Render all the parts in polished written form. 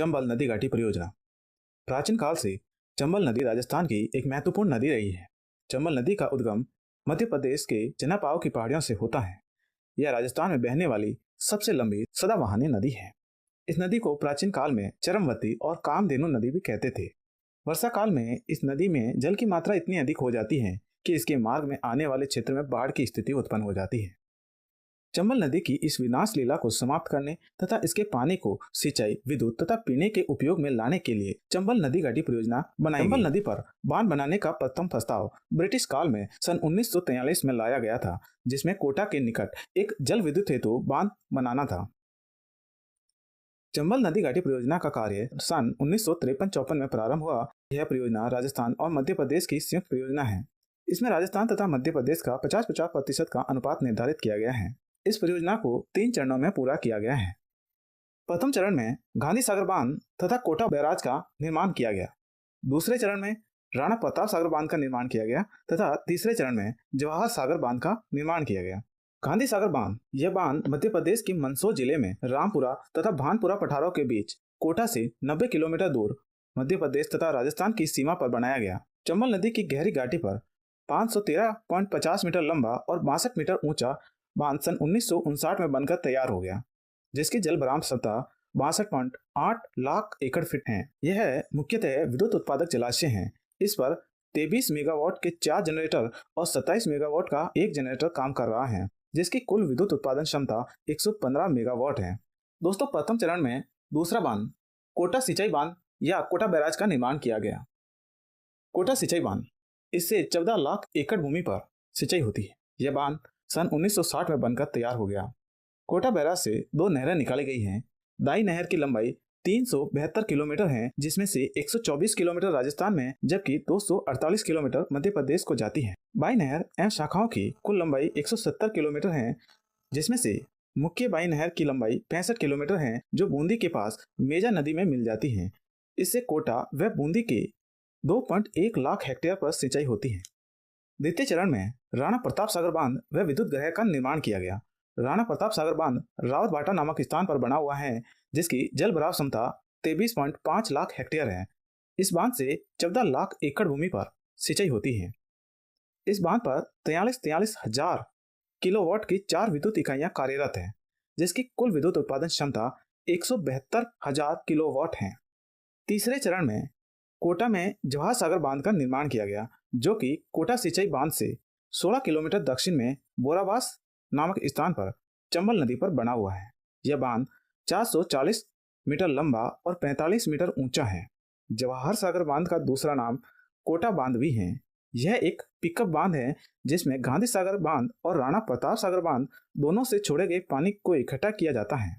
चंबल नदी घाटी परियोजना। प्राचीन काल से चंबल नदी राजस्थान की एक महत्वपूर्ण नदी रही है। चंबल नदी का उद्गम मध्य प्रदेश के चनापाव की पहाड़ियों से होता है। यह राजस्थान में बहने वाली सबसे लंबी सदाबहानी नदी है। इस नदी को प्राचीन काल में चरमवती और कामधेनु नदी भी कहते थे। वर्षा काल में इस नदी में जल की मात्रा इतनी अधिक हो जाती है कि इसके मार्ग में आने वाले क्षेत्र में बाढ़ की स्थिति उत्पन्न हो जाती है। चंबल नदी की इस विनाश लीला को समाप्त करने तथा इसके पानी को सिंचाई, विद्युत तथा पीने के उपयोग में लाने के लिए चंबल नदी घाटी परियोजना बनाई। चंबल नदी पर बांध बनाने का प्रथम प्रस्ताव ब्रिटिश काल में सन 1943 में लाया गया था, जिसमें कोटा के निकट एक जल विद्युत हेतु बांध बनाना था। चंबल नदी घाटी परियोजना का कार्य सन 1953-54 में प्रारंभ हुआ। यह परियोजना राजस्थान और मध्य प्रदेश की संयुक्त परियोजना है। इसमें राजस्थान तथा मध्य प्रदेश का 50-50% का अनुपात निर्धारित किया गया है। इस परियोजना को 3 चरणों में पूरा किया गया है। प्रथम चरण में गांधी सागर बांध तथा कोटा बैराज का निर्माण किया गया। दूसरे चरण में राणा प्रताप सागर बांध का निर्माण किया गया तथा तीसरे चरण में जवाहर सागर बांध का निर्माण किया गया। गांधी सागर बांध, यह बांध मध्य प्रदेश की मंदसौर जिले में रामपुरा तथा भानपुरा पठारों के बीच कोटा से 90 किलोमीटर दूर मध्य प्रदेश तथा राजस्थान की सीमा पर बनाया गया। चंबल नदी की गहरी घाटी पर 513.50 मीटर लंबा और 62 मीटर ऊंचा बांध सन 1959 में बनकर तैयार हो गया, जिसकी जल भराव क्षमता 62.8 लाख एकड़ फीट है। यह मुख्यतः विद्युत उत्पादक जलाशय है। इस पर 23 मेगावाट के 4 जनरेटर और 27 मेगावाट का एक जनरेटर काम कर रहा है, जिसकी कुल विद्युत उत्पादन क्षमता 115 मेगावाट है। दोस्तों, प्रथम चरण में दूसरा बांध कोटा सिंचाई बांध या कोटा बैराज का निर्माण किया गया। कोटा सिंचाई बांध, इससे 14 लाख एकड़ भूमि पर सिंचाई होती है। यह बांध सन 1960 में बनकर तैयार हो गया। कोटा बैराज से 2 नहरें निकाली गई हैं। दाई नहर की लंबाई 372 किलोमीटर है, जिसमें से 124 किलोमीटर राजस्थान में जबकि 248 किलोमीटर मध्य प्रदेश को जाती है। बाई नहर एवं शाखाओं की कुल लंबाई 170 किलोमीटर है, जिसमें से मुख्य बाई नहर की लंबाई 65 किलोमीटर है, जो बूंदी के पास मेजा नदी में मिल जाती है। इससे कोटा व बूंदी के 2.1 लाख हेक्टेयर पर सिंचाई होती है। द्वितीय चरण में राणा प्रताप सागर बांध व विद्युत ग्रह का निर्माण किया गया। राणा प्रताप सागर बांध रावत भाटा नामक स्थान पर बना हुआ है, जिसकी जल भराव क्षमता 23.5 लाख हेक्टेयर है। इस बांध से 14 लाख एकड़ भूमि पर सिंचाई होती है। इस बांध पर 43 हजार किलोवाट की 4 विद्युत इकाइयां कार्यरत हैं, जिसकी कुल विद्युत उत्पादन क्षमता 172 हजार किलोवाट है। तीसरे चरण में कोटा में जवाहर सागर बांध का निर्माण किया गया, जो कि कोटा सिंचाई बांध से 16 किलोमीटर दक्षिण में बोराबास नामक स्थान पर चंबल नदी पर बना हुआ है। यह बांध 440 मीटर लंबा और 45 मीटर ऊंचा है। जवाहर सागर बांध का दूसरा नाम कोटा बांध भी है। यह एक पिकअप बांध है, जिसमें गांधी सागर बांध और राणा प्रताप सागर बांध दोनों से छोड़े गए पानी को इकट्ठा किया जाता है।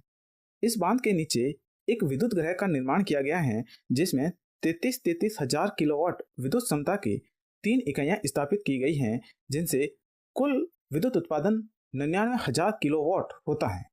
इस बांध के नीचे एक विद्युत ग्रह का निर्माण किया गया है, जिसमें 33 हजार किलोवाट विद्युत क्षमता की 3 इकाइयां स्थापित की गई हैं, जिनसे कुल विद्युत उत्पादन 99 हजार किलोवाट होता है।